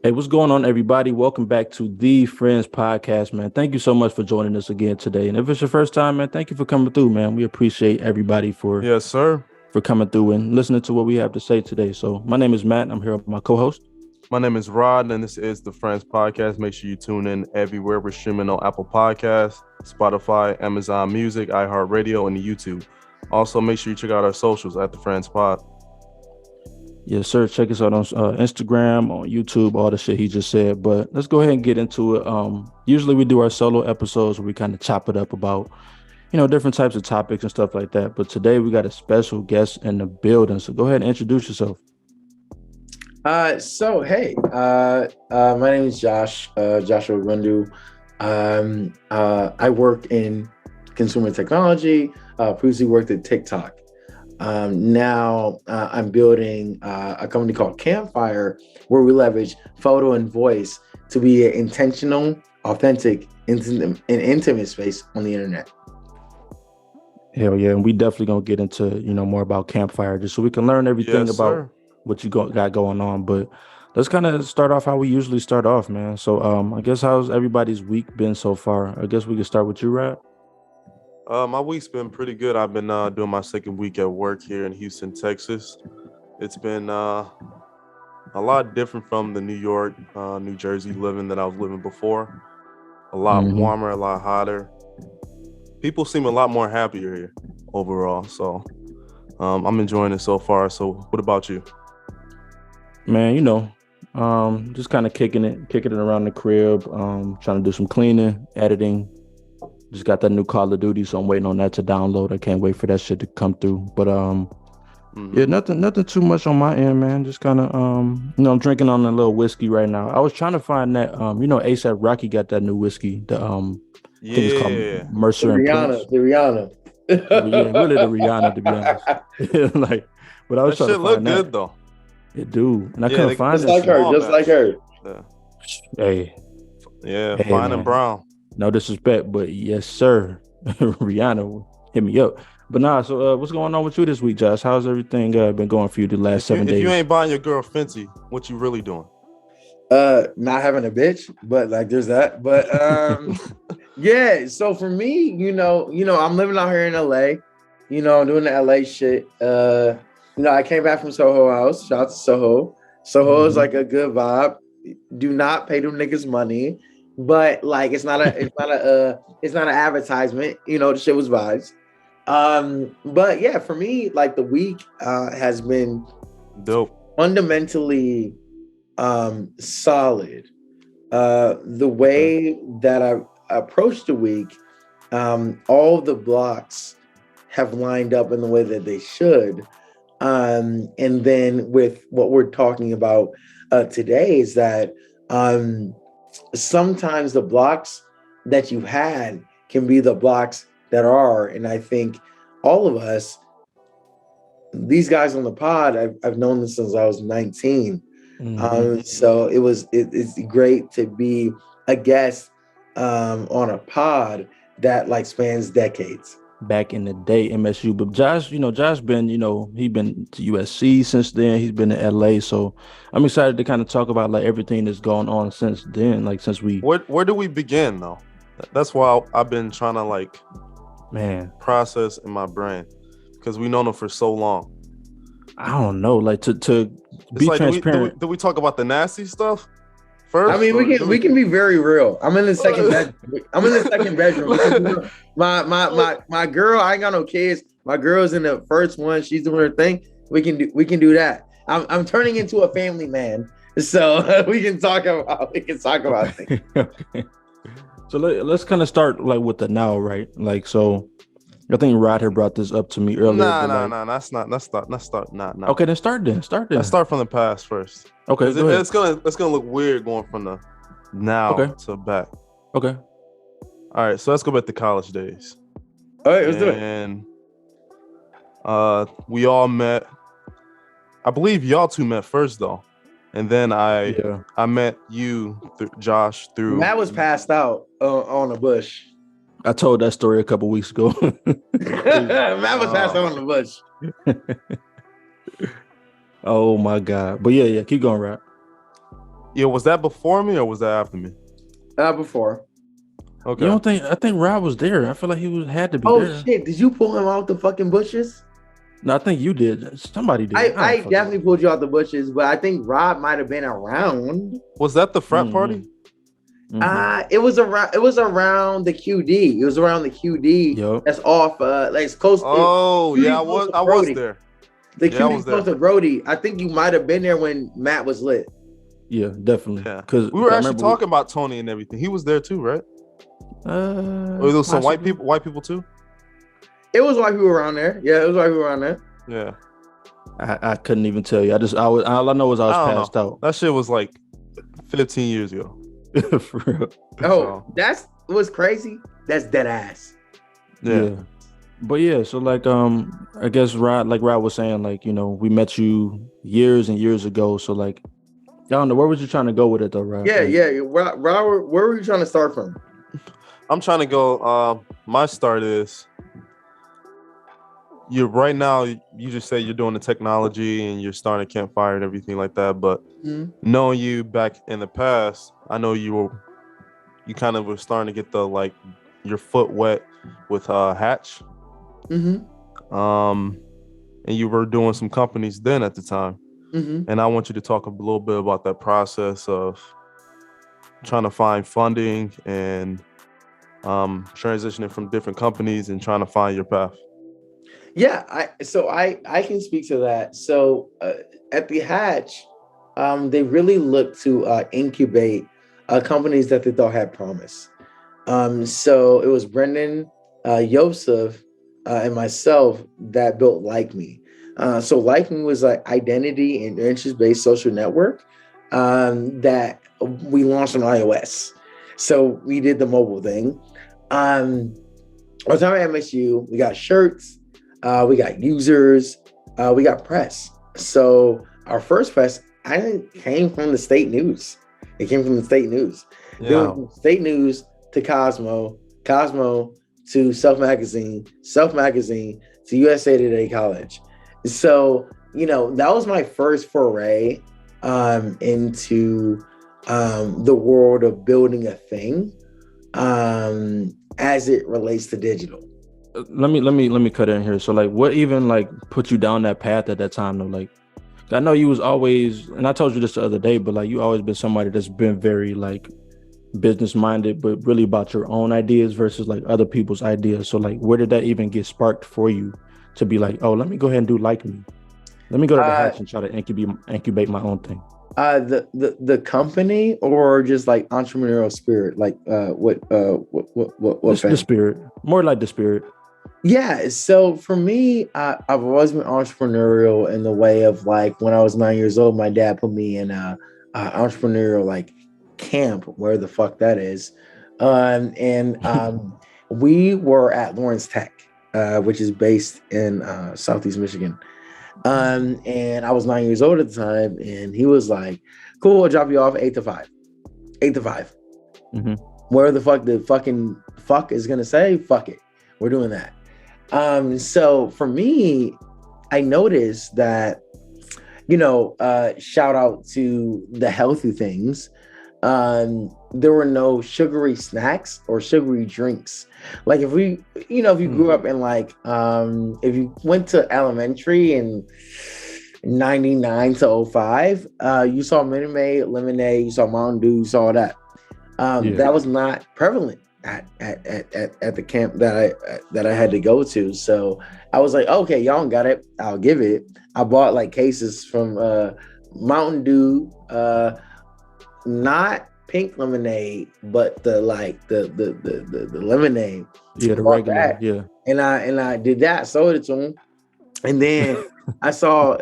Hey, what's going on, everybody? Welcome back to the Friends Podcast, man. Thank you so much for joining us again today. And if it's your first time, man, thank you for coming through, man. We appreciate everybody for Yes, sir. coming through and listening to what we have to say today. So my name is Matt. I'm here with my co-host. My name is Rod, and this is the Friends Podcast. Make sure you tune in everywhere. We're streaming on Apple Podcasts, Spotify, Amazon Music, iHeartRadio, and YouTube. Also, make sure you check out our socials at the Friends Pod. Yes, sir. Check us out on Instagram, on YouTube, all the shit he just said. But let's go ahead and get into it. Usually we do our solo episodes where we kind of chop it up about, different types of topics and stuff like that. But today we got a special guest in the building. So go ahead and introduce yourself. Hey, my name is Josh, Joshua Rundu. I work in consumer technology, previously worked at TikTok. Now I'm building a company called Campfire, where we leverage photo and voice to be an intentional, authentic, and intimate space on the internet. Hell yeah. And we definitely going to get into, more about Campfire just so we can learn everything about what you got going on. But let's kind of start off how we usually start off, man. So I guess how's everybody's week been so far? I guess we can start with you, Rad. My week's been pretty good. I've been doing my second week at work here in Houston, Texas. It's been a lot different from the New York, New Jersey living that I was living before. A lot warmer, a lot hotter. People seem a lot more happier here overall. So I'm enjoying it so far. So what about you? Man, just kind of kicking it around the crib, trying to do some cleaning, editing. Just got that new Call of Duty, so I'm waiting on that to download. I can't wait for that shit to come through. But yeah, nothing too much on my end, man. Just kind of I'm drinking on a little whiskey right now. I was trying to find that ASAP Rocky got that new whiskey. The I think it's called Mercer and Prince. The Rihanna. Yeah, really the Rihanna, to be honest. But I was trying to find look good though. It do, and I couldn't find just it. Like her. Yeah. Hey, fine and brown. No disrespect, but yes, sir. Rihanna, hit me up. But nah, so what's going on with you this week, Josh? How's everything been going for you the last 7 days? If you ain't buying your girl Fenty, what you really doing? Not having a bitch, but there's that. But yeah, so for me, I'm living out here in LA. I'm doing the LA shit. I came back from Soho House. Shout out to Soho. Soho is like a good vibe. Do not pay them niggas money. But it's not an advertisement, the shit was vibes. But yeah, for me, the week has been dope, fundamentally solid. The way that I approached the week, all the blocks have lined up in the way that they should. And then with what we're talking about today is that sometimes the blocks that you had can be the blocks that are. And I think all of us, these guys on the pod, I've known this since I was 19. So it's great to be a guest on a pod that spans decades. Back in the day, MSU, but Josh been, he been to USC since then. He's been to LA, so I'm excited to kind of talk about everything that's going on since then. Since we, where do we begin though? That's why I've been trying to process in my brain because we known him for so long. I don't know, to be transparent. Do we talk about the nasty stuff first? I mean, we can be very real. I'm in the second bedroom. My girl, I ain't got no kids. My girl's in the first one. She's doing her thing. We can do that. I'm turning into a family man, so we can talk about things. Okay. So let's kind of start with the now, right? So I think Rod had brought this up to me earlier. Nah. Let's start. Nah. Okay, then start. Let's start from the past first. Okay, it's gonna look weird going from the now to back. Okay. All right, so let's go back to college days. All right, let's do it. And we all met. I believe y'all two met first though, and then I met you, Josh, through. Matt was passed out on a bush. I told that story a couple weeks ago. Matt was passed out on the bush. Oh my God! But yeah, keep going, Rap. Yeah, was that before me or was that after me? Before. Okay. You don't think? I think Rob was there. I feel like had to be Oh there. shit! Did you pull him out the fucking bushes? No, I think you did. Somebody did. I, I don't I fucking definitely pulled you out the bushes, but I think Rob might have been around. Was that the frat party? know. Mm-hmm. It was around. It was around the QD. It was around the QD. Yep. That's off. Like it's close. Oh, QD yeah, close to I was Brody. there. The Yeah, I QD was close there. to Brody. I think you might have been there when Matt was lit. Yeah, definitely. Yeah. Because We were actually talking about Tony and everything. He was there too, right? Or there was some white people too? It was white people around there. Yeah, it was white people around there. Yeah. I couldn't even tell you. I was all I know is I was I don't passed know. That shit was like 15 years ago. out. For real. Oh, that's what's crazy. That's dead ass. Yeah. But yeah, so like I guess Rod was saying, like, you know, we met you years and years ago. So like, I don't know, where was you trying to go with it though, Rod? Yeah, Like, yeah. Robert, where were you trying to start from? I'm trying to go. My start is you're right now. You just say you're doing the technology and you're starting a Campfire and everything like that. But knowing you back in the past, I know you kind of were starting to get your foot wet with Hatch. And you were doing some companies then at the time. And I want you to talk a little bit about that process of trying to find funding and transitioning from different companies and trying to find your path. Yeah, I can speak to that. So at the Hatch, they really look to incubate companies that they thought had promise. So it was Brendan, Yosef, and myself that built Like Me. So Like Me was like identity and interest-based social network that we launched on iOS. So we did the mobile thing. Our time at MSU, we got shirts, we got users, we got press. So our first press, came from the state news. It came from the state news. Yeah. It went from state news to Cosmo, Cosmo to Self Magazine, Self Magazine to USA Today College. So, that was my first foray into the world of building a thing as it relates to digital. Let me cut in here. So like, what even like put you down that path at that time though? Like, I know you was always, and I told you this the other day, but like you always been somebody that's been very like business minded, but really about your own ideas versus like other people's ideas. So like, where did that even get sparked for you to be like, oh, let me go ahead and do Like Me. Let me go to the Hatch and try to incubate my own thing. The company or just like entrepreneurial spirit, like what The spirit, more like the spirit. Yeah, so for me, I've always been entrepreneurial in the way of like when I was 9 years old, my dad put me in a entrepreneurial like camp, where the fuck that is, and we were at Lawrence Tech, which is based in Southeast Michigan. And I was 9 years old at the time, and he was like, "Cool, I'll drop you off 8 to 5, 8 to 5." Where the fucking fuck is gonna say, "Fuck it, we're doing that." So for me, I noticed that, shout out to the healthy things. There were no sugary snacks or sugary drinks. Like if you grew up in like, if you went to elementary in 99 to 05, you saw Minute Maid, lemonade, you saw Mountain Dew, you saw that. That was not prevalent at the camp that I had to go to. So I was like, okay, y'all don't got it, I'll give it. I bought like cases from Mountain Dew, not pink lemonade, but the lemonade. Yeah, the regular. That. Yeah. And I did that, sold it to him. And then I saw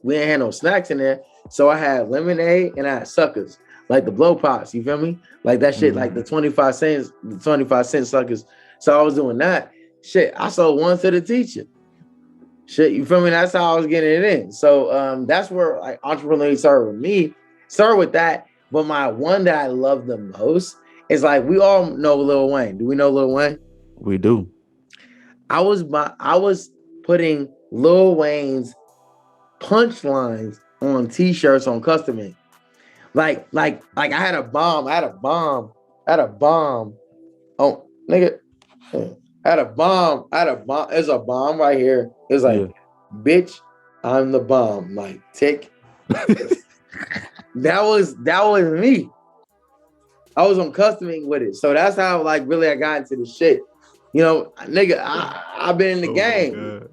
we ain't had no snacks in there. So I had lemonade and I had suckers, like the blow pops, you feel me? Like that shit, like the 25 cent suckers. So I was doing that. Shit, I sold one to the teacher. Shit, you feel me? That's how I was getting it in. So that's where like entrepreneurial started with me. Started with that. But my one that I love the most is like, we all know Lil Wayne. Do we know Lil Wayne? We do. I was putting Lil Wayne's punchlines on t-shirts on Custom Ink. Like I had a bomb. I had a bomb. I had a bomb. Oh, nigga. I had a bomb. I had a bomb. There's a bomb right here. It was like, Yeah. bitch, I'm the bomb. Like, tick. That was me. I was uncustoming with it. So that's how like really I got into the shit. You know, nigga, I've been in the Oh my game. God.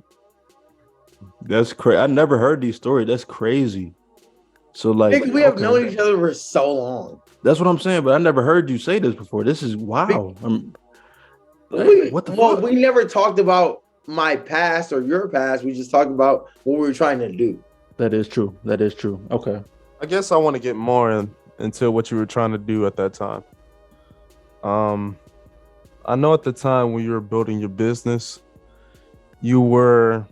That's crazy. I never heard these stories. That's crazy. So like, Nigga, we have okay. known each other for so long. That's what I'm saying, but I never heard you say this before. This is wow. What the fuck? We never talked about my past or your past. We just talked about what we were trying to do. That is true. That is true. Okay. I guess I want to get more into what you were trying to do at that time. I know at the time when you were building your business, you were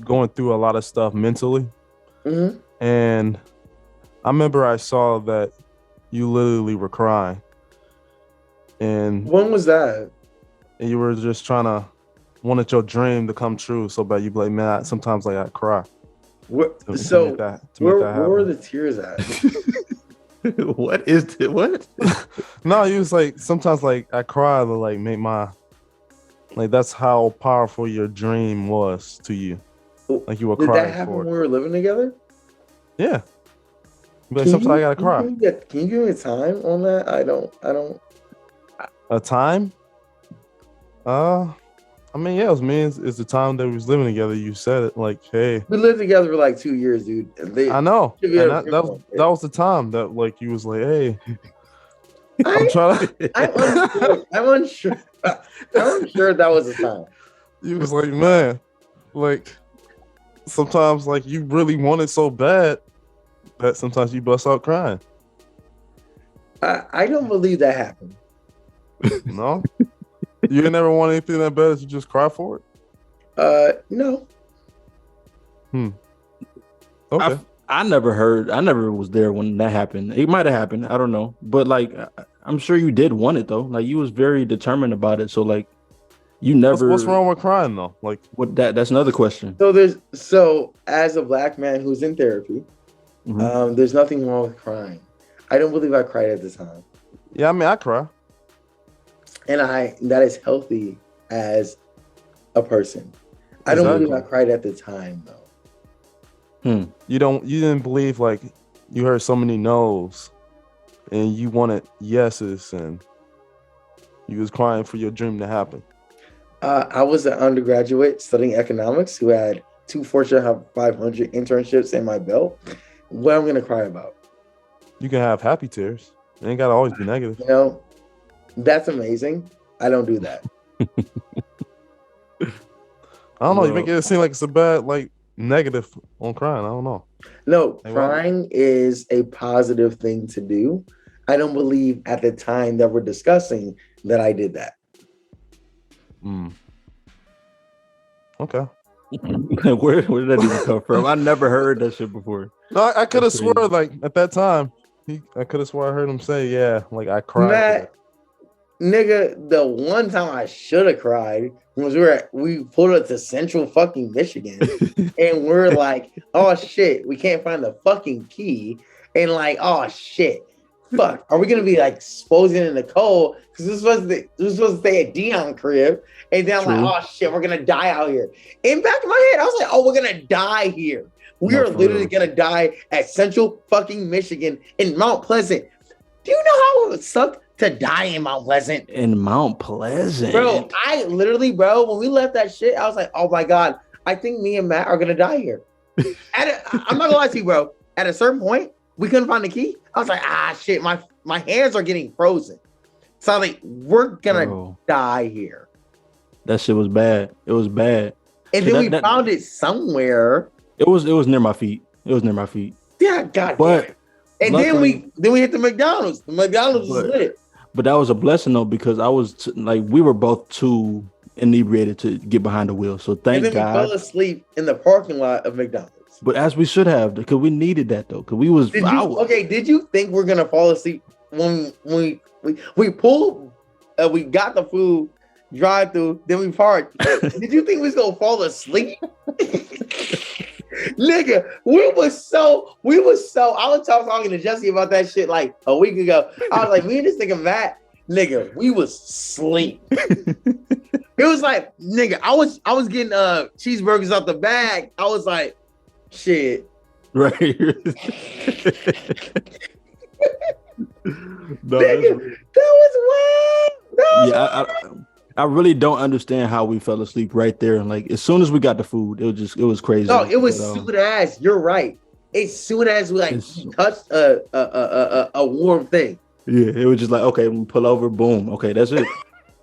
going through a lot of stuff mentally. Mm-hmm. And I remember I saw that you literally were crying. And When was that? you were just wanted your dream to come true so bad you'd be like, man, sometimes like I cry. Where were the tears at? What is it? What? No, he was like, sometimes like I cry to like make like that's how powerful your dream was to you. Like you were Did crying that happen for when it. we were living together? Yeah. But sometimes I gotta cry. Can you give me a time on that? I don't. A time? I mean, yeah, it was me. It's the time that we was living together. You said it like, hey. We lived together for like 2 years, dude. I know. And that that was the time that like you was like, hey. I'm unsure. I'm unsure that was the time. You was like, man, like sometimes like you really want it so bad that sometimes you bust out crying. I don't believe that happened. No? You ain't never want anything that bad as you just cry for it? No. Okay. I never was there when that happened. It might have happened. I don't know. But like, I'm sure you did want it though. Like you was very determined about it. So like, you never. What's wrong with crying though? Like what? That's another question. So as a black man who's in therapy, Mhm. there's nothing wrong with crying. I don't believe I cried at the time. Yeah, I mean I cry. And that is healthy as a person. I don't believe I cried at the time though. You didn't believe like you heard so many no's and you wanted yeses and you was crying for your dream to happen. I was an undergraduate studying economics who had 2 Fortune 500 internships in my belt. What I'm gonna cry about? You can have happy tears. It ain't gotta always be negative. You know, that's amazing. I don't do that. I don't know. You make it seem like it's a bad, like negative on crying. I don't know. No, crying is a positive thing to do. I don't believe at the time that we're discussing that I did that. Okay. where did that even come from? I never heard that shit before. No, I could have swore like at that time. I could have swore I heard him say, "Yeah, like I cried." Matt, nigga, the one time I should have cried was we pulled up to Central fucking Michigan, and we're like, "Oh shit, we can't find the fucking key," and like, "Oh shit, fuck, are we gonna be like exposing in the cold?" Because this was supposed to stay at Dion crib, and then I'm like, "Oh shit, we're gonna die out here." In back of my head, I was like, "Oh, we're gonna die here. We are literally gonna die at Central fucking Michigan in Mount Pleasant." Do you know how it would suck to die in Mount Pleasant? In Mount Pleasant, bro. I literally, bro, when we left that shit, I was like, "Oh my god, I think me and Matt are gonna die here." I'm not gonna lie to you, bro. At a certain point, we couldn't find the key. I was like, "Ah, shit, my hands are getting frozen." So I was like, "We're gonna die here." That shit was bad. It was bad. And then we found it somewhere. It was near my feet. It was near my feet. Yeah, god. But and luckily, then we hit the McDonald's. The McDonald's was lit. But that was a blessing though, because I was we were both too inebriated to get behind the wheel. So thank God. And then we fell asleep in the parking lot of McDonald's. But as we should have, because we needed that though, because we was. Did you think we're gonna fall asleep when we pulled? We got the food, drive through, then we parked. Did you think we was gonna fall asleep? Nigga, we was so, I was talking to Jesse about that shit like a week ago. I was like, me and this nigga Matt, nigga, we was sleep. It was like, nigga, I was getting cheeseburgers out the bag. I was like, shit. Right. No, Nigga, that was wild. yeah, I really don't understand how we fell asleep right there. Like as soon as we got the food, it was crazy. No, it was But, soon as, you're right. As soon as we touched a warm thing. Yeah, it was just like, okay, we pull over, boom. Okay, that's it.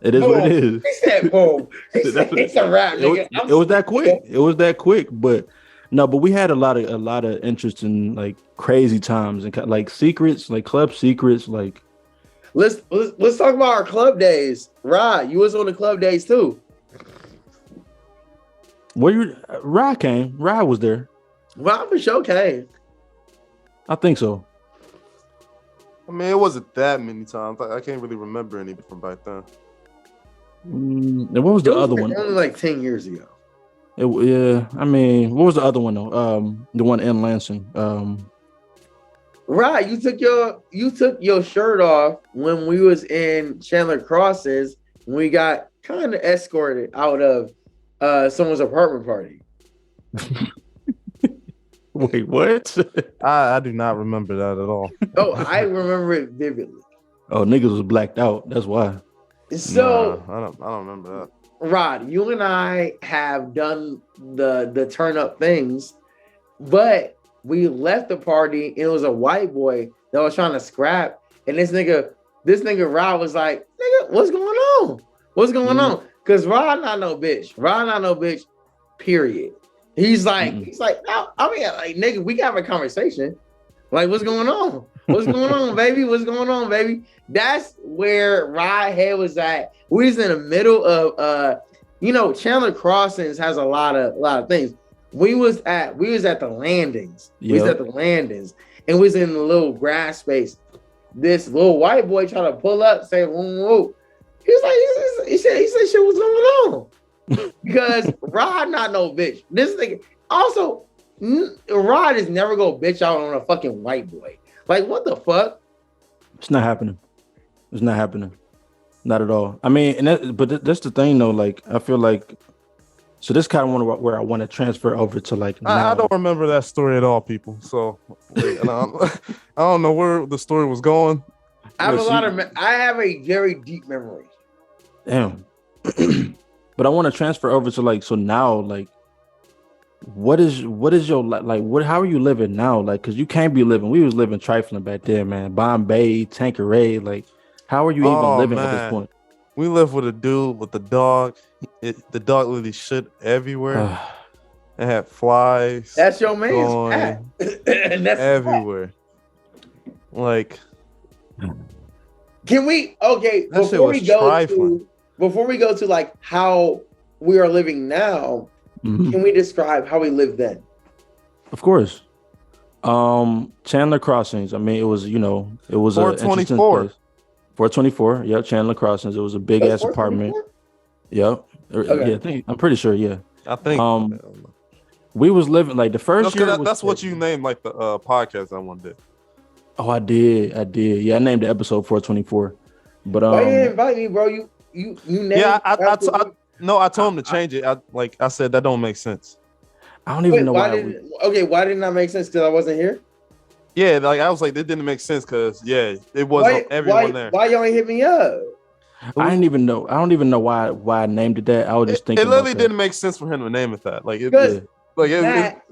It is Boom. what it is. He said boom. It's a wrap, nigga. It was that quick. It was that quick. But no, but we had a lot of interesting, like crazy times and like secrets, like club secrets, like. Let's talk about our club days. Rod, you was on the club days too. Where you? Rod came. Rod was there. Rod for sure came. I think so. I mean, it wasn't that many times. I can't really remember any from back then. And what was the other one? Only like 10 years ago. Yeah, I mean, what was the other one though? The one in Lansing. Right, you took your shirt off when we was in Chandler Crossings when we got kind of escorted out of someone's apartment party. Wait, what? I do not remember that at all. Oh, I remember it vividly. Oh, niggas was blacked out. That's why. So I don't remember that. Rod, you and I have done the turn up things, but we left the party and it was a white boy that was trying to scrap. And this nigga Rod was like, nigga, what's going on? What's going on? Because Rod not no bitch. Rod not no bitch, period. He's like, no, I mean, like, nigga, we can have a conversation. Like, what's going on? What's going on, baby? What's going on, baby? That's where Rod head was at. We was in the middle of Chandler Crossings has a lot of things. We was at the landings. Yep. We was at the landings and we was in the little grass space. This little white boy trying to pull up, say, whoa. He was like, he said, shit, what's going on? Because Rod not no bitch. This thing also, Rod is never gonna bitch out on a fucking white boy. Like, what the fuck? It's not happening. It's not happening. Not at all. I mean, but that's the thing though. Like, I feel like, so this kind of where I want to transfer over to like. I don't remember that story at all, people. So I don't know where the story was going. I have a very deep memory. Damn. But I want to transfer over to like, so now, like, what is your like? What? How are you living now? Like, cause you can't be living. We was living trifling back there, man. Bombay, Tanqueray. Like, how are you even living at this point? We live with a dude with the dog. The dog literally shit everywhere. It had flies. That's your man's and that's everywhere. Like, can we? Okay, before we go to like how we are living now, can we describe how we lived then? Of course. Chandler Crossings. I mean, it was 424. 424. Yeah, Chandler Crossings. It was a big ass apartment. Yep. Okay. Yeah, I'm pretty sure. Yeah. I think. We was living like the first year. That's what you named like the podcast I wanted to do. Oh, I did. Yeah, I named the episode 424. But why you didn't invite me, bro? You named. Yeah, I told him to change it. I said that don't make sense. I don't even know why. Why didn't that make sense? Because I wasn't here. Yeah, like I was like, it didn't make sense because it wasn't everyone there. Why y'all ain't hit me up? I didn't even know. I don't even know why I named it that. I was just thinking. It literally didn't make sense for him to name it that.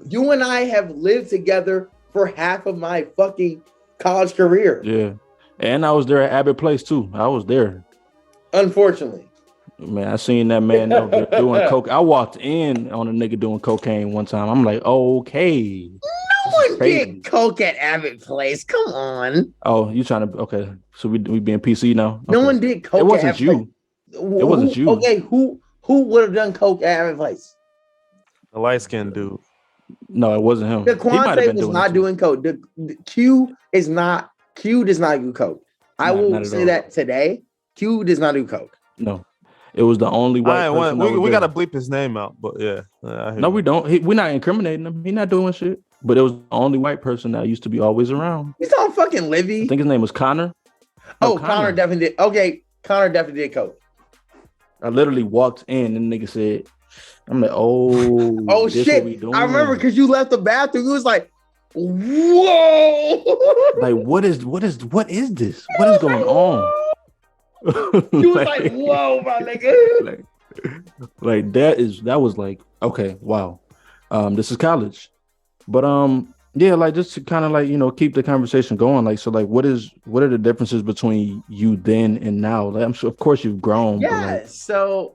You and I have lived together for half of my fucking college career. Yeah, and I was there at Abbott Place too. I was there. Unfortunately. Man, I seen that man over there doing coke. I walked in on a nigga doing cocaine one time. I'm like, okay. No one did coke at Abbott Place. Come on. Oh, you trying to? Okay, so we being PC now. Okay. No one did coke. It wasn't you. It wasn't you. Okay, who would have done coke at Abbott Place? The light skinned dude. No, it wasn't him. The Quante was not doing coke. The Q does not do coke. I will say that today. Q does not do coke. No. It was the only All white right, person that was we there. gotta bleep his name out, but yeah, I hear No, we you. don't. We're not incriminating him. He's not doing shit. But it was the only white person that used to be always around. He's on fucking I Livy. think his name was Connor. No, Oh, Connor Connor. definitely did. Okay, Connor definitely did coke. I literally walked in and the nigga said, I'm like, oh, Oh this what we shit! I remember doing. because you left the bathroom. You was like, "Whoa!" Like, what is this? You What is was going like, on? "Whoa!" You was like, like, "Whoa, my nigga!" like, like that was like, okay, wow. This is college. But yeah, like just to kind of like, keep the conversation going. Like, so like what are the differences between you then and now? Like I'm sure of course you've grown, but like Yeah. So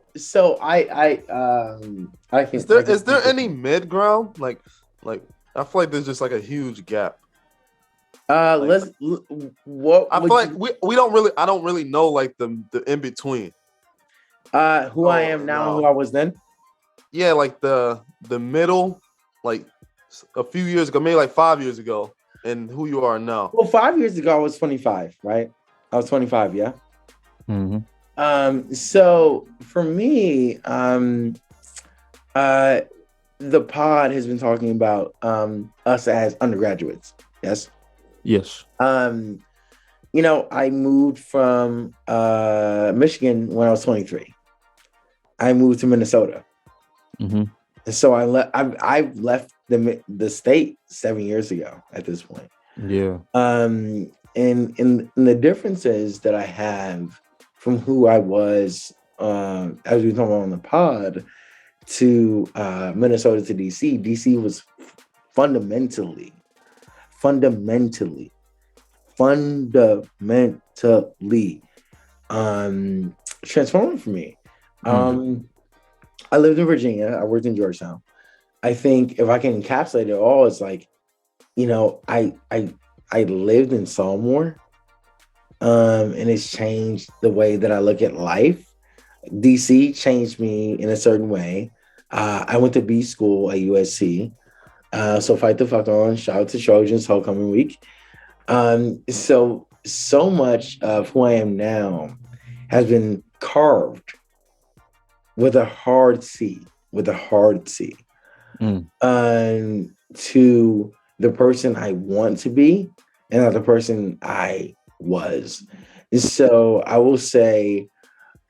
I can Is there any mid ground? Like I feel like there's just like a huge gap. Like what I would feel like you we don't really I don't really know like the in between. who I am now and who I was then? Yeah, like the middle, like a few years ago, maybe like 5 years ago, and who you are now. Well, 5 years ago I was 25, right? I was 25, yeah. mhm. So for me, the pod has been talking about us as undergraduates. Yes. Yes. I moved from Michigan when I was 23. I moved to Minnesota. Mm-hmm. And so I left the state 7 years ago at this point. Yeah. And the differences that I have from who I was, as we talk about on the pod, to Minnesota to DC. DC was fundamentally transforming for me. I lived in Virginia. I worked in Georgetown. I think if I can encapsulate it all, it's like, I lived in Saumur, and it's changed the way that I look at life. DC changed me in a certain way. I went to B school at USC. So fight the fuck on. Shout out to Trojans homecoming week. So much of who I am now has been carved with a hard C, to the person I want to be and not the person I was. So I will say,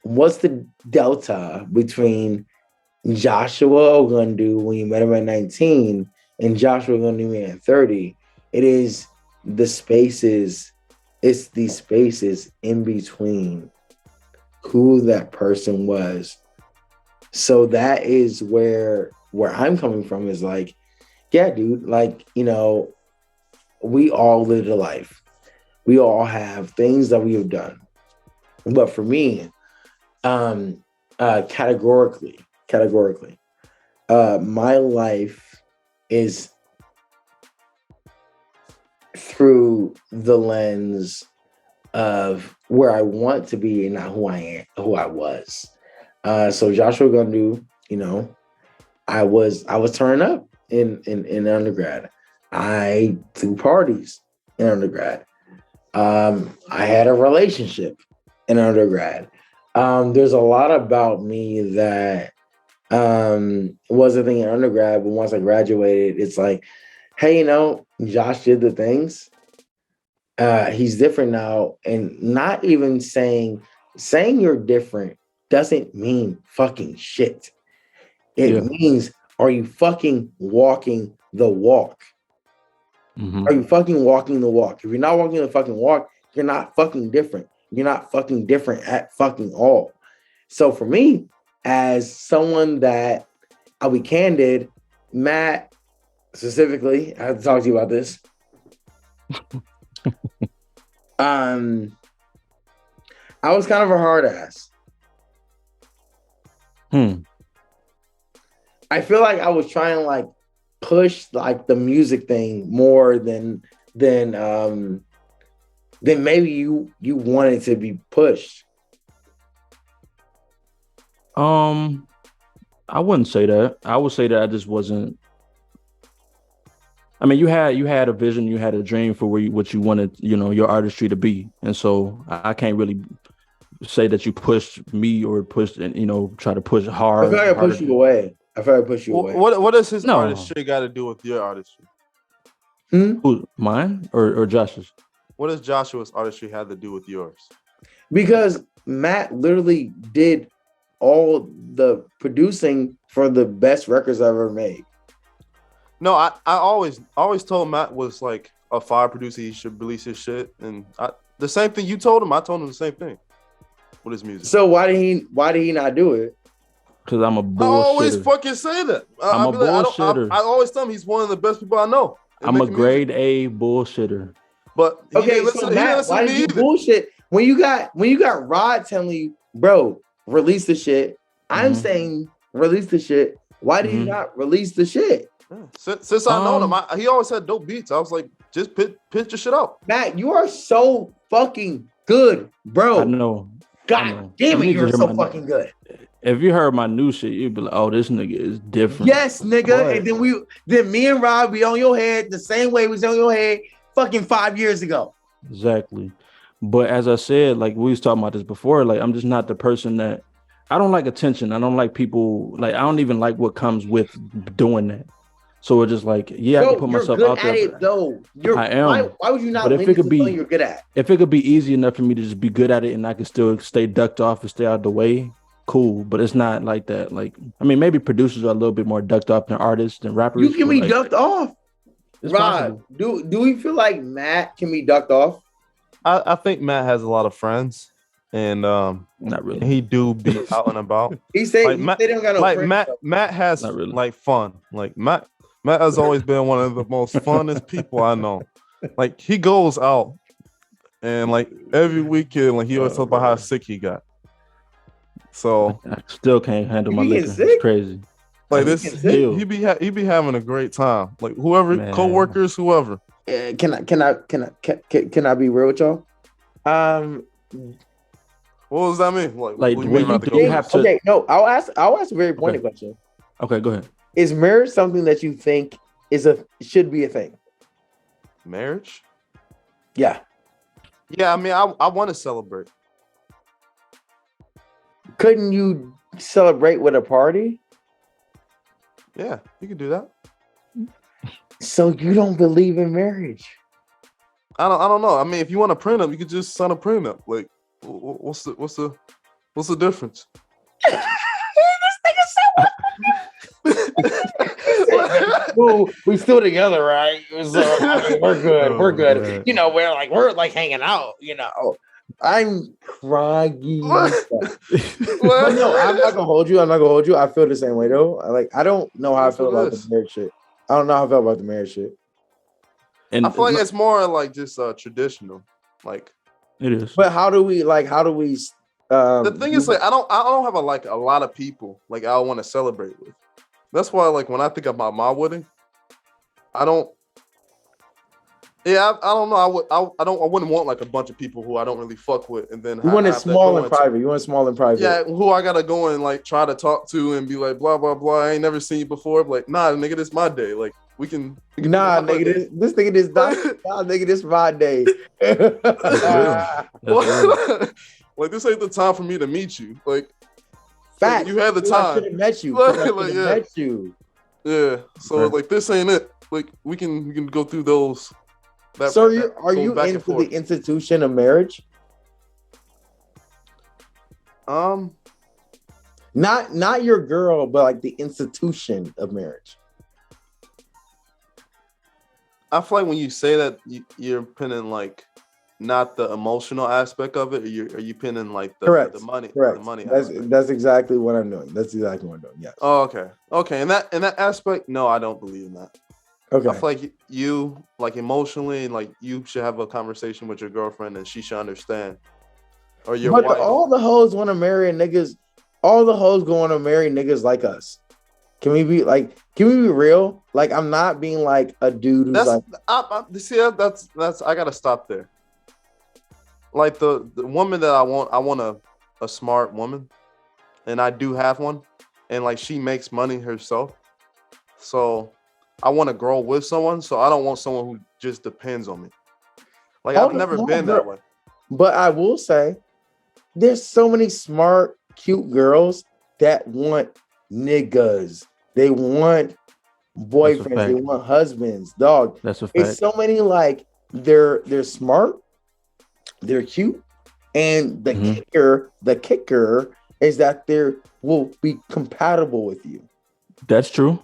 what's the delta between Joshua Ogundu when you met him at 19 and Joshua Ogundu at 30? It's the spaces in between who that person was. So that is where I'm coming from, is like, yeah, dude, like, we all lived a life. We all have things that we have done. But for me, categorically, my life is through the lens of where I want to be and not who I am, who I was. So Joshua Gundu, I was turning up in undergrad. I threw parties in undergrad. I had a relationship in undergrad. There's a lot about me that was a thing in undergrad, but once I graduated, it's like, hey, Josh did the things. He's different now, and not even saying you're different doesn't mean fucking shit. It means, are you fucking walking the walk? Mm-hmm. Are you fucking walking the walk? If you're not walking the fucking walk, you're not fucking different. You're not fucking different at fucking all. So for me, as someone that, I'll be candid, Matt specifically, I have to talk to you about this. I was kind of a hard ass. I feel like I was trying to like push like the music thing more than maybe you wanted to be pushed. I wouldn't say that. I would say that I just wasn't. I mean, you had a vision, you had a dream for what you wanted, your artistry to be, and so I can't really say that you pushed me or pushed and try to push I feel like I harder. push you away. I feel like I push you away. What does his No. artistry got to do with your artistry? Who, mine or Josh's? What does Joshua's artistry have to do with yours? Because Matt literally did all the producing for the best records I've ever made. No, I always told Matt was like a fire producer. He should release his shit, and the same thing you told him. I told him the same thing with his music. So why did he not do it? Because I'm a bullshitter. I always fucking say that. I'm a bullshitter. I always tell him he's one of the best people I know. I'm a grade A bullshitter. But okay, so Matt, why did you bullshit when you got Rod telling you, bro, release the shit? I'm saying release the shit. Why did you not release the shit? Yeah. Since I known him, he always had dope beats. I was like, just pitch your shit out. Matt, you are so fucking good, bro. I know. God damn it, you're so fucking good. If you heard my new shit, you'd be like, "Oh, this nigga is different." Yes, nigga. What? And then me and Rob be on your head the same way we was on your head fucking 5 years ago. Exactly. But as I said, like we was talking about this before, like I'm just not the person that I don't like attention. I don't like people. Like I don't even like what comes with doing that. So it's just like, yeah, I can put myself out there. You're good at it, though. I am. Why would you not? But if it could be, you're good at. If it could be easy enough for me to just be good at it, and I can still stay ducked off and stay out of the way, cool. But it's not like that. Like, I mean, maybe producers are a little bit more ducked off than artists than rappers. You can be ducked off. Rod, possible. do we feel like Matt can be ducked off? I think Matt has a lot of friends, and not really. He do be out and about. He said they don't got no like friends. Matt has really. Like fun. Like Matt has always been one of the most funnest people I know. Like he goes out and like every weekend, like he always talks about how sick he got. So I still can't handle my liquor. It's crazy. Like this, he be having a great time. Like whoever, coworkers, whoever. Can I be real with y'all? What does that mean? Like when you do have to. Okay, no, I'll ask a very pointed question. Okay, go ahead. Is marriage something that you think should be a thing? Marriage? Yeah. Yeah, I mean, I want to celebrate. Couldn't you celebrate with a party? Yeah, you can do that. So you don't believe in marriage? I don't know. I mean, if you want a prenup, you could just sign a prenup. Like, what's the difference? Ooh, we still together, right? So, I mean, we're good. We're good. Man. You know, we're like hanging out. You know, I'm crying. No, I'm not gonna hold you. I feel the same way though. I don't know how I feel about the marriage shit. I don't know how I feel about the marriage shit. And I feel like it's more like just traditional, like it is. But how do we? The thing is, like, I don't have a lot of people like I want to celebrate with. That's why, like, when I think about my wedding, I don't know. I wouldn't want like a bunch of people who I don't really fuck with, and then you want it small and private. You want it small and private. Yeah, who I gotta go and like try to talk to and be like, blah blah blah. I ain't never seen you before. But, like, nah, nigga, this my day. Like, we can nah, nigga, this nigga, this nah, nigga, this my day. Like, this ain't the time for me to meet you. Like, fact, you had the time. I should have met you. Met you. Yeah. So like, this ain't it. Like, we can go through those. So are you into the institution of marriage? Not your girl, but like the institution of marriage. I feel like when you say that, you're pinning like not the emotional aspect of it. Or are you pinning like the money? Correct. The money. That's exactly what I'm doing. That's exactly what I'm doing. Yes. Oh, okay. Okay. In that aspect, no, I don't believe in that. Okay. I feel like you like emotionally, like you should have a conversation with your girlfriend and she should understand. Or your wife. All the hoes want to marry niggas. All the hoes going to marry niggas like us. Can we be real? Like, I'm not being like a dude who's that's I gotta stop there. Like the woman that I want a smart woman, and I do have one, and like she makes money herself. So I want to grow with someone, so I don't want someone who just depends on me. Like, I've never been that way. But I will say, there's so many smart, cute girls that want niggas. They want That's a boyfriends. They fact. want husbands. Dog. That's a It's fact. so many like they're smart, they're cute, and Hmm. the kicker is that they will be compatible with you. That's true.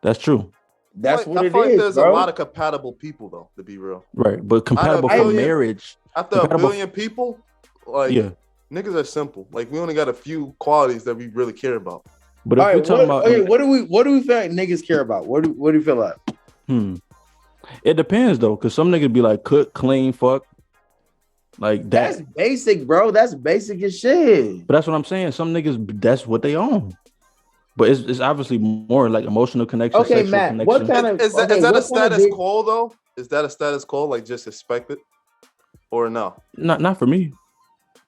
That's true. That's what I it feel like is, there's a bro. lot of compatible people though, to be real. Right. But Out of a compatible for I billion, marriage. after a Compatible. billion people, like Yeah. niggas are simple. Like we only got a few qualities that we really care about. But all if we're right, talking what about, okay, what do we feel like niggas care about? What do you feel like? hmm, it depends though, because some niggas be like cook, clean, fuck, like That's that. basic, bro. That's basic as shit. But that's what I'm saying. Some niggas, that's what they own. But it's obviously more like emotional connection, Okay, sexual Matt, what connection. kind of Is okay, that a what kind of status bitch? quo though? Is that a status quo? Like just expect it, or no? Not for me.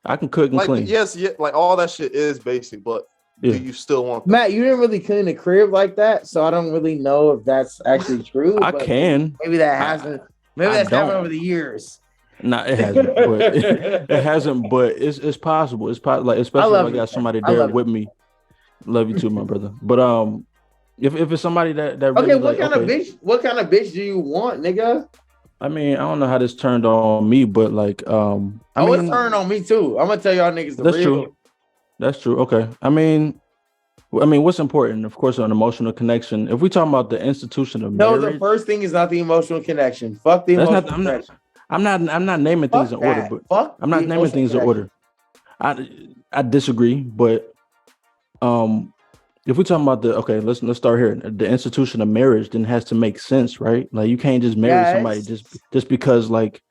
I can cook and Like clean. yes, yeah, like all that shit is basic, but do Yeah. you still want that? Matt, you didn't really clean the crib like that, so I don't really know if that's actually true. I But can. maybe that I hasn't. Maybe I that's happened don't. over the years. Nah, it hasn't. But it hasn't. But it's possible. It's possible. Like I especially if I love you, got man. somebody I there love you. with me. Love you too, my brother. But if it's somebody that Okay, really like, okay, what kind of bitch do you want, nigga? I mean, I don't know how this turned on me, but like, I Oh, it's mean, turned on me too. I'm gonna tell y'all niggas the that's real. true. That's true. Okay. I mean, what's important? Of course, an emotional connection. If we talking about the institution of No, the marriage, first thing is not the emotional connection. Fuck the that's not. emotional connection. I'm not naming things in Fuck order, that. but Fuck I'm the not naming emotional things in connection. order. I disagree, but um, if we're talking about let's start here. The institution of marriage then has to make sense, right? Like you can't just marry somebody Yes. just because like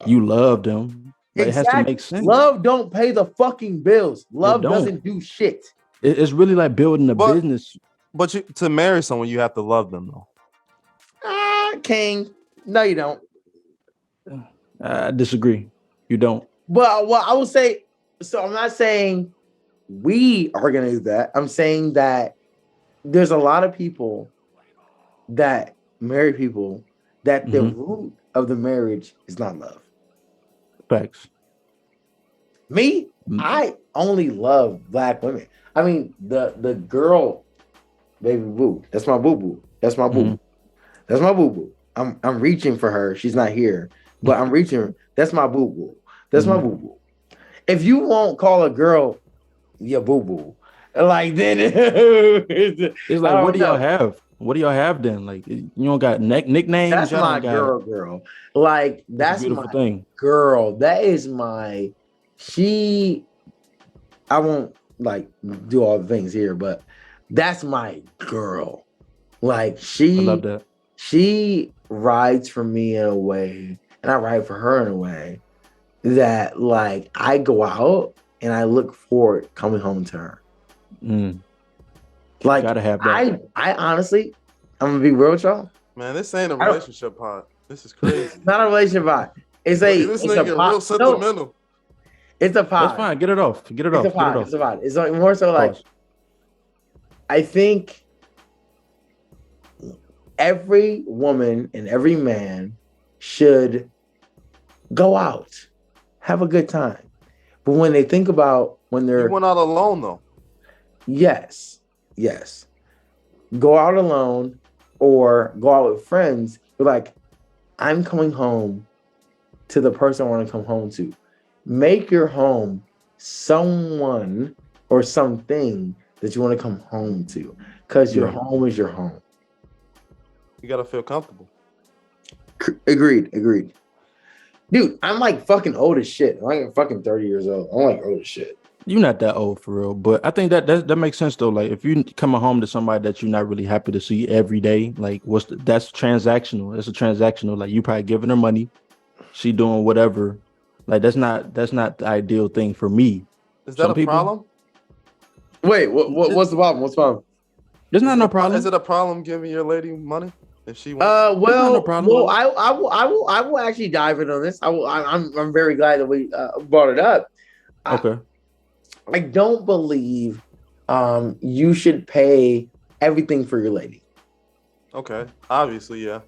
you love them. Like it has to Exactly. make sense. Love don't pay the fucking bills. It Love don't. doesn't do shit. It's really like building a But business. to marry someone, you have to love them though. Ah, King. No, you don't. I disagree. You don't. But well, I will say, so I'm not saying we are gonna do that. I'm saying that there's a lot of people that marry people that the Mhm. root of the marriage is not love. Facts. Me, Mm. I only love black women. I mean, the girl, baby boo. That's my boo boo. That's my boo boo. Mhm. That's my boo boo. I'm reaching for her. She's not here, but I'm reaching. That's my boo boo. That's my Mhm. boo boo. If you won't call a girl your boo boo, like then It's I like, what don't do y'all know. have? What do y'all have then? Like, you don't got nicknames. That's Y'all my don't got. girl. Like It's a that's my beautiful thing. girl. That is my. She. I won't like do all the things here, but that's my girl. Like I love she that. she rides for me in a way, and I ride for her in a way that like I go out and I look forward coming home to her. Mm, Like gotta have that. I honestly, I'm gonna be real with y'all. Man, this ain't a I don't, relationship pod. This is crazy. not a relationship vibe. Like, this It's a nigga pod. real No, sentimental. it's a That's pod. fine. Get it off. Get it It's a off. Get it pod. off. It's a pod. It's like more so like Pause. I think every woman and every man should go out, have a good time. But when they think about when You they're went out alone though. yes, go out alone or go out with friends, you're like, I'm coming home to the person I want to come home to. Make your home someone or something that you want to come home to. Because your Yeah. home is your home. You gotta feel comfortable. Agreed. Dude, I'm like fucking old as shit. I'm like fucking 30 years old. I'm like old as shit. You're not that old for real, but I think that makes sense though. Like if you coming home to somebody that you're not really happy to see every day, like that's transactional. It's a transactional. Like you probably giving her money, she doing whatever. Like that's not the ideal thing for me. Is that Some a people, problem? Wait, what's the problem? What's the problem? there's not no Is problem. it a problem giving your lady money if she wants? There's not no problem. Well, I will actually dive in on this. I'm very glad that we brought it up. Okay. I don't believe you should pay everything for your lady. Okay, obviously, yeah.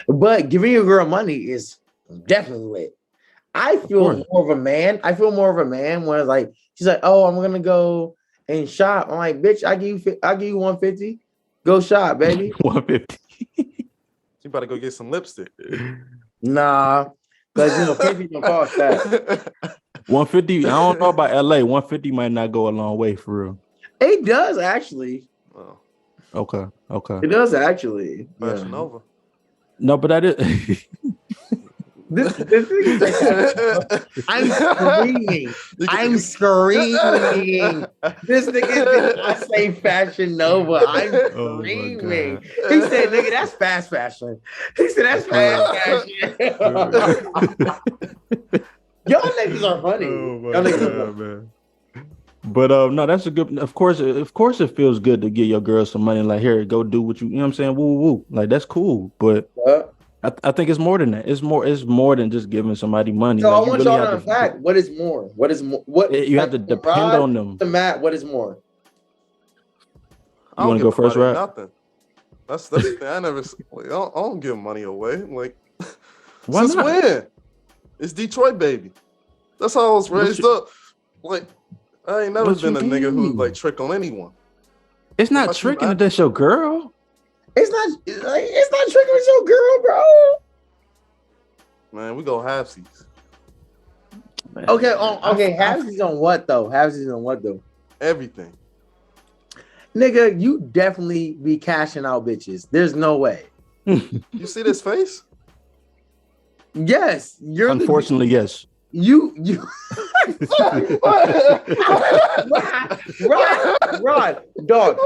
But giving your girl money is definitely lit. I feel more of a man. I feel more of a man when it's like she's like, oh, I'm gonna go and shop. I'm like, bitch, I give you 150. Go shop, baby. 150. You about to go get some lipstick. Nah, because 50 don't cost that. 150. I don't know about LA. 150 might not go a long way for real. It does actually. Oh. Okay. It does actually. Fashion Nova. No, but that is. This thing is like, I'm screaming. This nigga did not say Fashion Nova. I'm screaming. He said, nigga, that's fast fashion. He said, that's fast fashion. Y'all niggas are funny. Y'all niggas are funny. Man. But no, that's a good. Of course, it feels good to give your girl some money. Like, here, go do what you. You know what I'm saying? Woo, woo. Like, that's cool. But I think it's more than that. It's more than just giving somebody money. So like, I want y'all to unpack. What is more? What is more? What you have to depend on them. To Matt, what is more? You want to go first, right? Nothing. That's the thing. I don't give money away. Like, why since not? when? It's Detroit, baby. That's how I was raised up. Like, I ain't never been a nigga who like trick on anyone. It's not tricking if that's your girl. It's not tricking with your girl, bro. Man, we go halfsies. Okay, halfsies on what though? Halfsies on what though? Everything. Nigga, you definitely be cashing out bitches. There's no way. You see this face? Yes, you're unfortunately yes. You Rod, dog,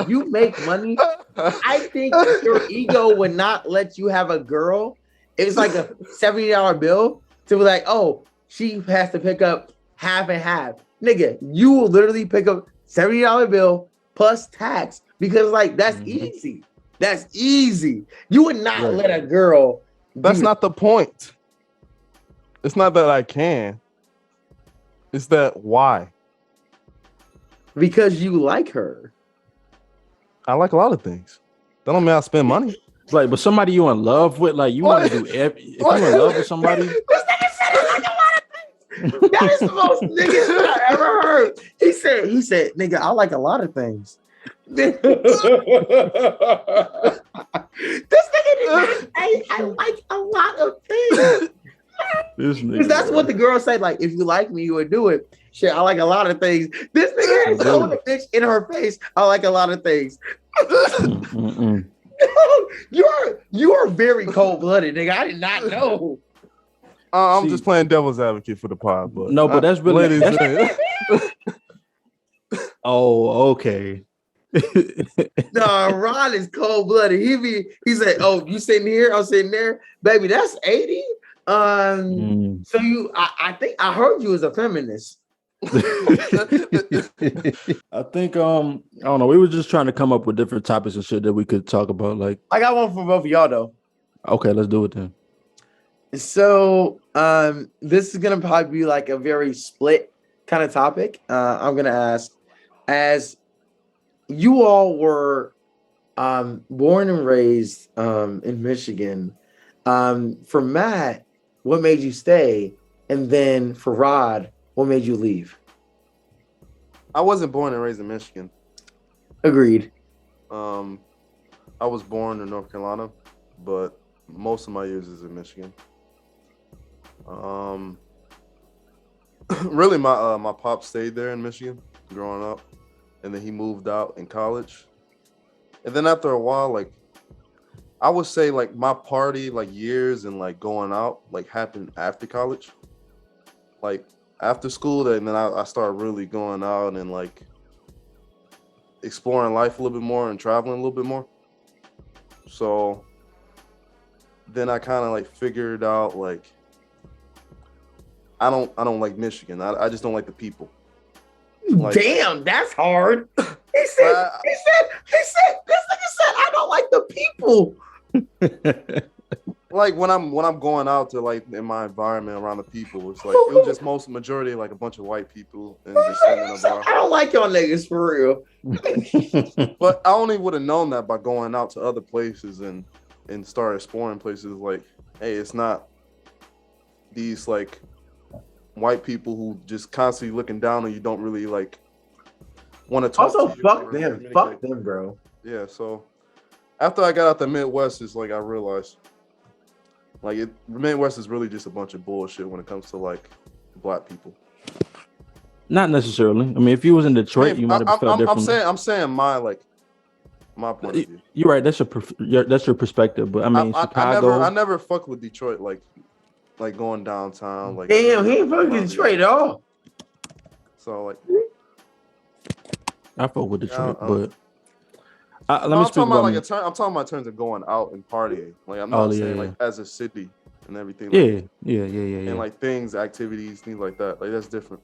you make money. I think your ego would not let you have a girl. It's like a $70 bill to be like, oh, she has to pick up half and half. Nigga, you will literally pick up $70 bill plus tax because like that's easy. That's easy. You would not let a girl. That's not the point. It's not that I can. It's that why? Because you like her. I like a lot of things. That don't mean I spend money. It's like, but somebody you in love with, like you want to do if you in love with somebody. This nigga said I like a lot of things. That is the most nigga shit I ever heard. He said, nigga, I like a lot of things. This nigga did not say I like a lot of things. Because that's what the girls say. Like, if you like me, you would do it. Shit, I like a lot of things. This nigga told the bitch in her face, I like a lot of things. You are very cold blooded, nigga. I did not know. I'm just playing devil's advocate for the pod, but no, but that's really. Oh, okay. No, Ron is cold blooded. He said, "Oh, you sitting here? I'm sitting there, baby. That's 80." So I think I heard you as a feminist. I think I don't know. We were just trying to come up with different topics and shit that we could talk about. Like, I got one for both of y'all though. Okay, let's do it then. So this is gonna probably be like a very split kind of topic. I'm gonna ask, as you all were born and raised in Michigan. For Matt, what made you stay? And then for Rod, what made you leave? I wasn't born and raised in Michigan. Agreed. I was born in North Carolina, but most of my years is in Michigan. Really, my pop stayed there in Michigan growing up, and then he moved out in college. And then after a while, like, I would say like my party like years and like going out like happened after college, like after school. And then I started really going out and like exploring life a little bit more and traveling a little bit more. So then I kind of like figured out like I don't like Michigan. I just don't like the people. Like, damn, that's hard. He said this nigga said I don't like the people. Like when I'm going out to like in my environment around the people, it's like it was just most majority like a bunch of white people and just sitting in a bar. I don't like y'all niggas for real. But I only would have known that by going out to other places and start exploring places. Like, hey, it's not these like white people who just constantly looking down on you, don't really like want to talk Also, to you fuck or them. communicate. Fuck them, bro. Yeah, so after I got out the Midwest, it's like I realized like the Midwest is really just a bunch of bullshit when it comes to like black people. Not necessarily. I mean, if you was in Detroit, you might have felt differently. I'm saying my point of view. You're right. That's your perspective. But I mean, Chicago. I never fuck with Detroit like going downtown. Like Damn, he ain't fucking Detroit at all. So like, I fuck with Detroit, but let no, me I'm speak talking about about me. I'm talking about in terms of going out and partying. Like I'm Oh not yeah, saying yeah, like as a city and everything. yeah, Like, yeah. and like things, activities, things like that. Like that's different.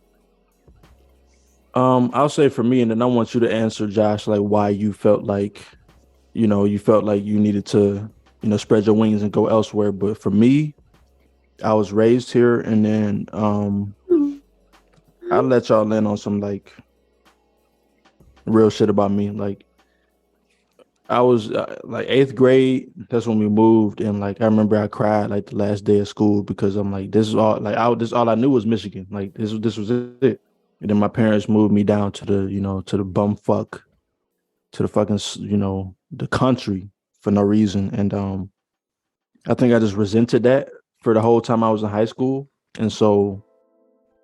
I'll say for me, and then I want you to answer, Josh, like why you felt like, you felt like you needed to, spread your wings and go elsewhere. But for me, I was raised here, and then I'll let y'all in on some like real shit about me. Like I was like eighth grade. That's when we moved, and like I remember I cried like the last day of school because I'm like, this is all like this all I knew was Michigan. Like this was it. And then my parents moved me down to the to the bumfuck, to the fucking the country for no reason, and I think I just resented that for the whole time I was in high school, and so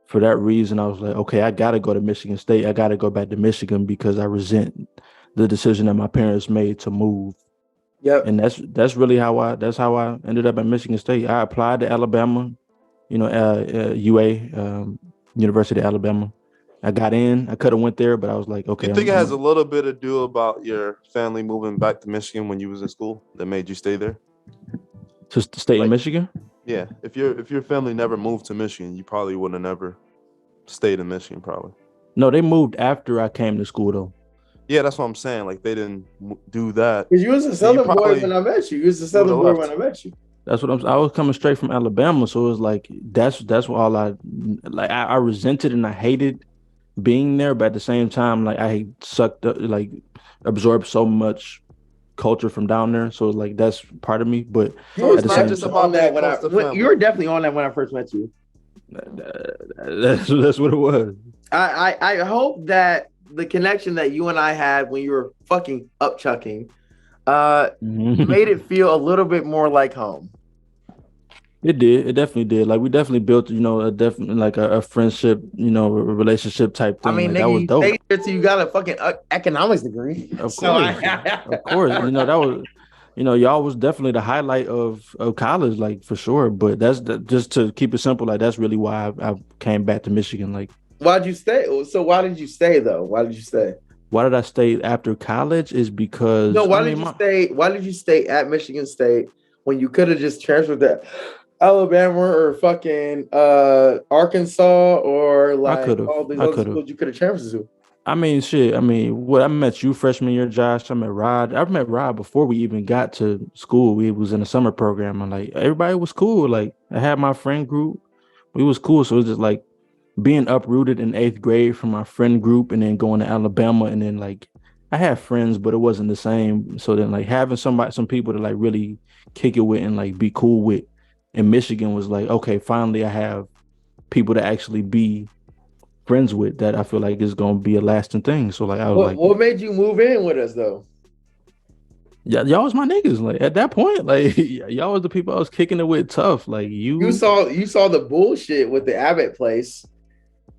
for that reason I was like, okay, I gotta go to Michigan State. I gotta go back to Michigan because I resent the decision that my parents made to move. Yep. And that's really how I ended up at Michigan State. I applied to Alabama, UA, University of Alabama. I got in. I could have went there, but I was like, okay, You think it has a little bit to do about your family moving back to Michigan when you was in school that made you stay there? to stay in Michigan? Yeah. If your family never moved to Michigan, you probably would have never stayed in Michigan, probably. No, they moved after I came to school though. Yeah, that's what I'm saying. Like they didn't do that. Because you was a Southern boy when I met you. You was a Southern boy left. when I met you. That's what I was coming straight from Alabama, so it was like that's what all I resented and I hated being there, but at the same time, like I sucked up, like absorbed so much culture from down there, so like that's part of me. But You at the same time, on that when you were definitely on that when I first met you. That's what it was. I hope that the connection that you and I had when you were fucking upchucking made it feel a little bit more like home. It did. It definitely did. Like we definitely built, a definitely like a friendship, a relationship type thing. I mean, like, nigga, that was dope. you stayed there till you got a fucking economics degree. Of course, of course. That was, y'all was definitely the highlight of college, like for sure. But just to keep it simple, like that's really why I came back to Michigan. Like, why'd you stay? So why did you stay though? Why did you stay? Why did I stay after college? Is because why did you stay? Why did you stay at Michigan State when you could have just transferred to Alabama or fucking Arkansas or like all these other schools you could have transferred to? I mean, shit. I mean, I met you freshman year, Josh. I met Rod. I met Rod before we even got to school. We was in a summer program, and like everybody was cool. Like I had my friend group. We was cool. So it was just like being uprooted in eighth grade from my friend group, and then going to Alabama, and then like I had friends, but it wasn't the same. So then like having some people to like really kick it with and like be cool with in Michigan was like, okay, finally I have people to actually be friends with that I feel like is gonna be a lasting thing. So like I was what made you move in with us though? Yeah, y'all was my niggas. Like at that point, like y'all was the people I was kicking it with tough. Like you saw the bullshit with the Abbott place.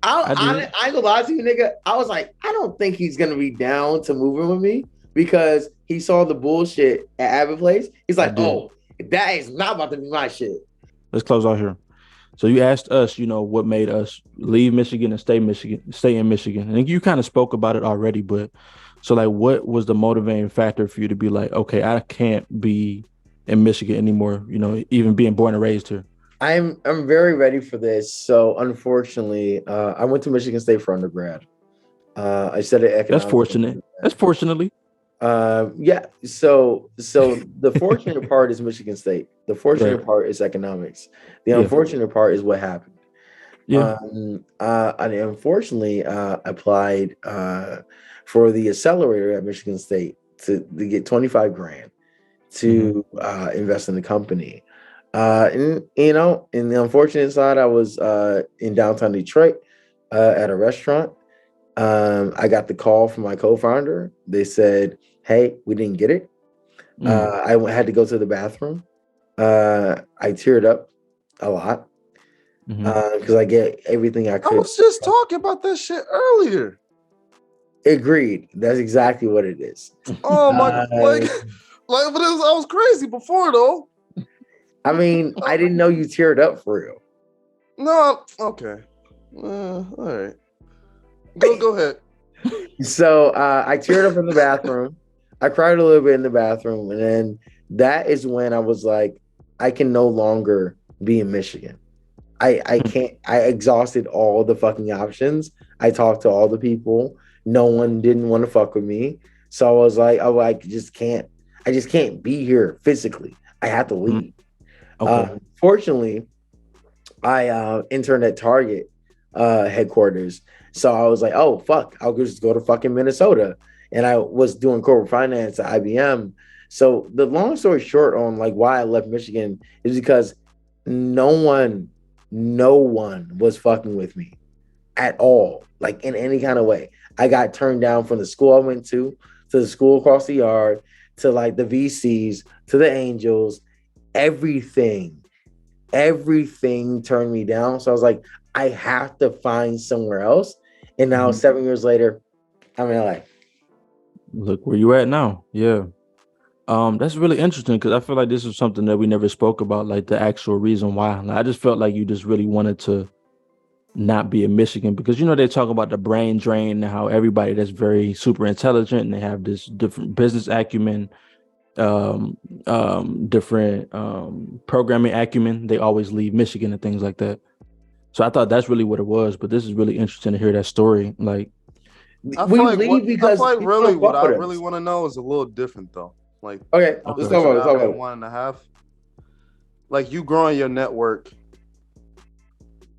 I ain't gonna lie to you, nigga. I was like, I don't think he's gonna be down to moving with me because he saw the bullshit at Abbott place. He's like, oh, that is not about to be my shit. Let's close out here. So you asked us, what made us leave Michigan and stay in Michigan. And you kind of spoke about it already, but so like what was the motivating factor for you to be like, okay, I can't be in Michigan anymore, even being born and raised here? I'm very ready for this. So unfortunately, I went to Michigan State for undergrad. I studied economics. That's fortunate. That's fortunately. Yeah. So the fortunate part is Michigan State. The fortunate part is economics. The unfortunate part is what happened. Yeah. I unfortunately applied for the accelerator at Michigan State to get $25,000 to invest in the company. And in the unfortunate side, I was in downtown Detroit at a restaurant. I got the call from my co-founder. They said, "Hey, we didn't get it." Mm. Had to go to the bathroom. I teared up a lot Hmm. because I get everything I I could. was just talking about that shit earlier. Agreed. That's exactly what it is. Oh my, like, Uh, like, but I was crazy before though. I mean, I didn't know you teared up for real. No, okay, all right. Go ahead. So I teared up in the bathroom. I cried a little bit in the bathroom, and then that is when I was like, I can no longer be in Michigan. I can't. I exhausted all the fucking options. I talked to all the people. No one didn't want to fuck with me. So I was like, oh, I just can't. I just can't be here physically. I have to Hmm. leave. Okay. Fortunately, I interned at Target headquarters. So I was like, oh fuck, I'll just go to fucking Minnesota. And I was doing corporate finance at IBM. So the long story short on like why I left Michigan is because no one, no one was fucking with me at all, like in any kind of way. I got turned down from the school I went to the school across the yard, to like the VCs, to the angels, everything turned me down. So I was like, I have to find somewhere else. And now, Mhm. 7 years later, I'm in LA. Look where you at now. Yeah. That's really interesting because I feel like this is something that we never spoke about, like the actual reason why. Like, I just felt like you just really wanted to not be in Michigan because they talk about the brain drain and how everybody that's very super intelligent and they have this different business acumen, different programming acumen, they always leave Michigan and things like that. So I thought that's really what it was, but this is really interesting to hear that story. Like, We leave I feel because like people really don't what fuck I with really us. want to know is a little different though. Like Okay, just let's okay, talk because you're about it. Let's down talk there about it. 1.5, like you growing your network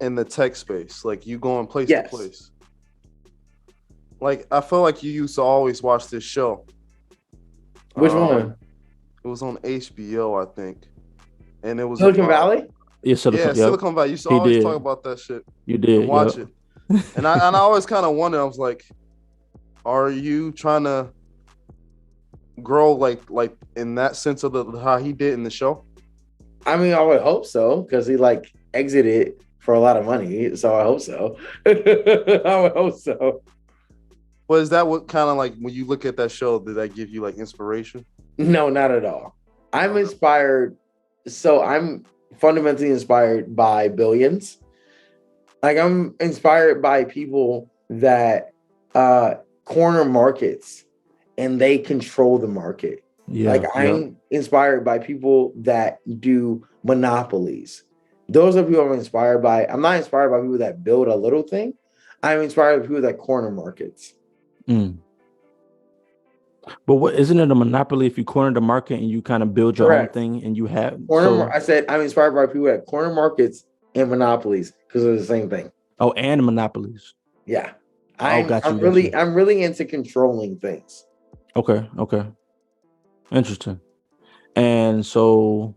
in the tech space, like you going place to Yes. place. Like I feel like you used to always watch this show. Which Um, one? it was on HBO, I think, and it was Silicon about Valley? yeah, yeah, Silicon. Yep, Silicon Valley. You used to he always talk did. about that shit You and did. Yep. watch it, and I always kind of wondered. I was like, are you trying to grow like in that sense of the how he did in the show? I mean, I would hope so because he like exited for a lot of money. So I hope so. I would hope so. But is that what kind of like when you look at that show, did that give you like inspiration? No, not at all. I'm inspired. So I'm fundamentally inspired by billions. Like I'm inspired by people that uh corner markets and they control the market. Like Yeah. Yep. I'm inspired by people that do monopolies. Those are people I'm inspired by. I'm not inspired by people that build a little thing. I'm inspired by people that corner markets. Mm. But what isn't it a monopoly if you corner the market and you kind of build your own Correct. thing and you have so I said I'm inspired by people that corner markets and monopolies because they're the same thing. oh and monopolies. Yeah. Oh, I'm got you, I'm got really you. I'm really into controlling things. Okay, okay. Interesting. And so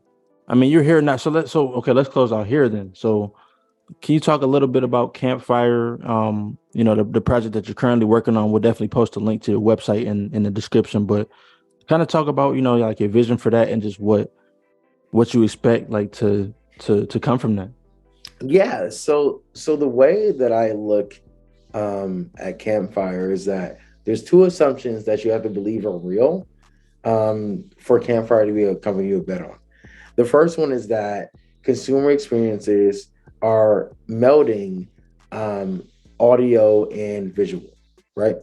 I mean you're here now. So okay, let's close out here then. So can you talk a little bit about Campfire? The project that you're currently working on. We'll definitely post a link to your website in the description, but kind of talk about, like your vision for that and just what you expect like to come from that. Yeah, so the way that I look at Campfire is that there's two assumptions that you have to believe are real for Campfire to be a company you would bet on. The first one is that consumer experiences are melding audio and visual, right?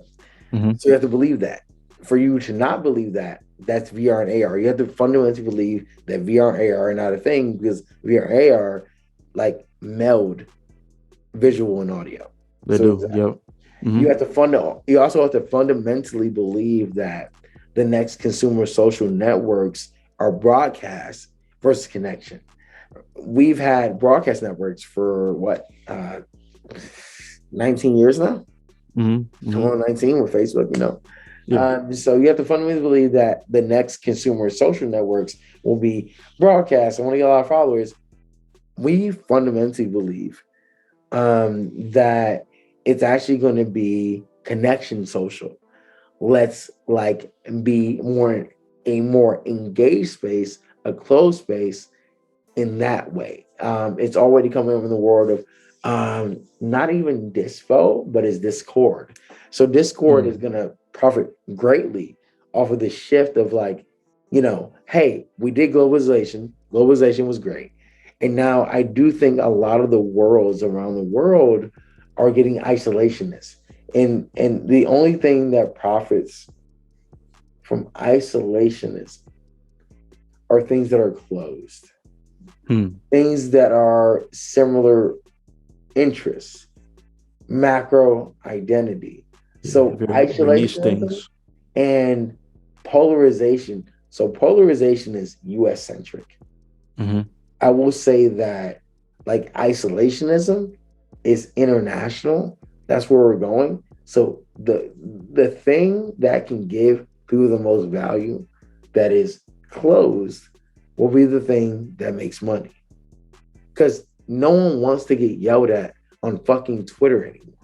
Hmm. So you have to believe that. For you to not believe that, that's VR and AR. You have to fundamentally believe that VR and AR are not a thing because VR and AR like meld visual and audio. They So do. exactly. Yep. Hmm. You also have to fundamentally believe that the next consumer social networks are broadcast versus connection. We've had broadcast networks for what 19 years now. Hmm. I'm Hmm. on 19 with Facebook, Yeah. So you have to fundamentally believe that the next consumer social networks will be broadcast. I want to get a lot of followers. We fundamentally believe that it's actually going to be connection social. Let's like be more a more engaged space, a closed space in that way. It's already coming up in the world of not even dispo, but it's Discord. So Discord is going to profit greatly off of the shift of like, hey, we did globalization. Globalization was great. And now I do think a lot of the worlds around the world are getting isolationist. And the only thing that profits from isolationism are things that are closed, things that are similar interests, macro identity. So very niche isolationism things. and polarization. So polarization is US centric. I will say that like isolationism is international. That's where we're going. So the thing that can give people the most value that is closed will be the thing that makes money. Because no one wants to get yelled at on fucking Twitter anymore.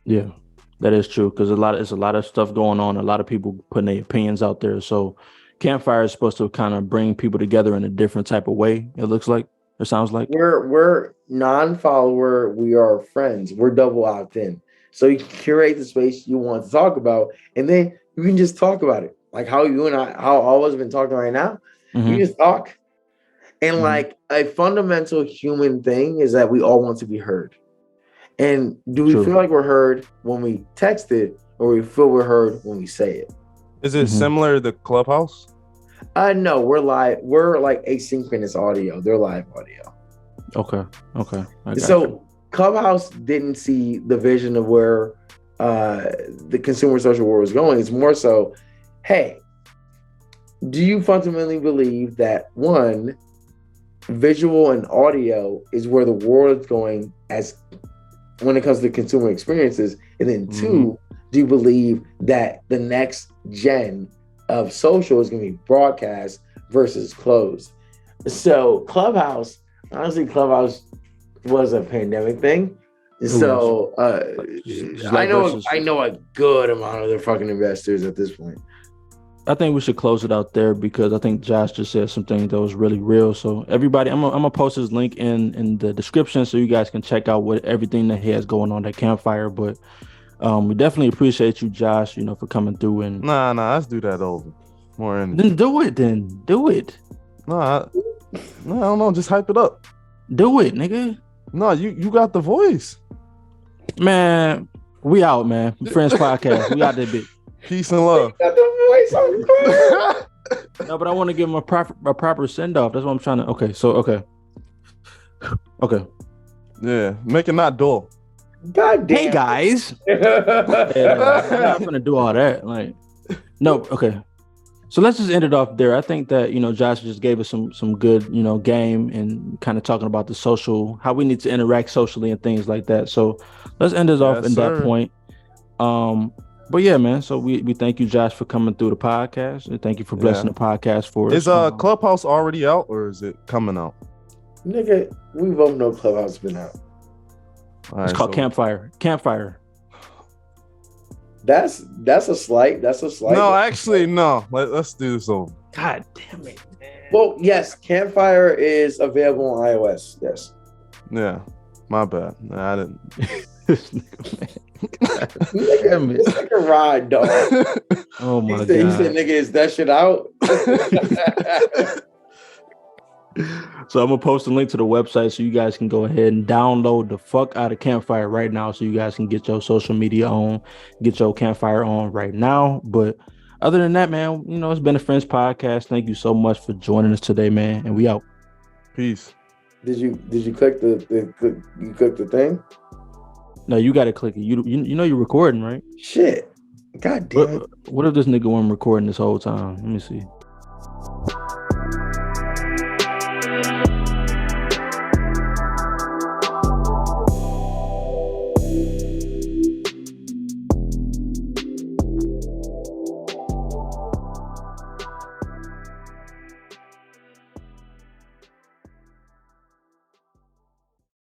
Yeah, that is true. Because it's a lot of stuff going on. A lot of people putting their opinions out there. So Campfire is supposed to kind of bring people together in a different type of way. It looks like, or sounds like. We're non-follower. We are friends. We're double opt-in. So you can curate the space you want to talk about, and then you can just talk about it. Like how you and I, how all of us been talking right now. You just talk. And like a fundamental human thing is that we all want to be heard. And do we feel like we're heard when we text it, or we feel we're heard when we say it? Is it similar to Clubhouse? No, we're live. We're like asynchronous audio. They're live audio. Okay. So Clubhouse didn't see the vision of where the consumer social world was going. It's more so, hey, do you fundamentally believe that one, visual and audio is where the world is going as when it comes to consumer experiences? And then two, do you believe that the next gen of social is going to be broadcast versus closed? So honestly, Clubhouse was a pandemic thing. So I know a good amount of the fucking investors at this point. I think we should close it out there because I think Josh just said something that was really real. So everybody, I'm gonna post his link in the description so you guys can check out what everything that he has going on at Campfire. But we definitely appreciate you, Josh, for coming through and Nah, let's do that over. More energy. Then do it. Nah, I don't know. Just hype it up. Do it, nigga. No, you got the voice. Man, we out, man. Friends Podcast. We out there, bitch. Peace and love. Got the voice on. No, but I want to give him a proper send off. That's what I'm trying to. Okay. Yeah, make it not dull. God damn. Hey guys. I'm not gonna do all that. Like, no. Okay. So let's just end it off there. I think that Josh just gave us some good game and kind of talking about the social, how we need to interact socially and things like that. So let's end it off in that point. But yeah, man. So we thank you, Josh, for coming through the podcast, and thank you for blessing the podcast for us. Is Clubhouse already out or is it coming out? Nigga, we both know Clubhouse been out. It's called Campfire. Campfire. That's a slight. No, actually, no. Let's do this over. God damn it, man. Well, yes, Campfire is available on iOS. Yes. Yeah, my bad. Nah, I didn't. This nigga, man. It's like a ride, dog. Oh my god. He said, "Nigga, is that shit out?" So I'm gonna post a link to the website so you guys can go ahead and download the fuck out of Campfire right now, so you guys can get your social media on, get your Campfire on right now. But other than that, man, it's been a Friends Podcast. Thank you so much for joining us today, man, and we out. Peace. Did you click you click the thing? No, you gotta click it. You know you're recording, right? Shit. God damn it. What if this nigga wasn't recording this whole time? Let me see.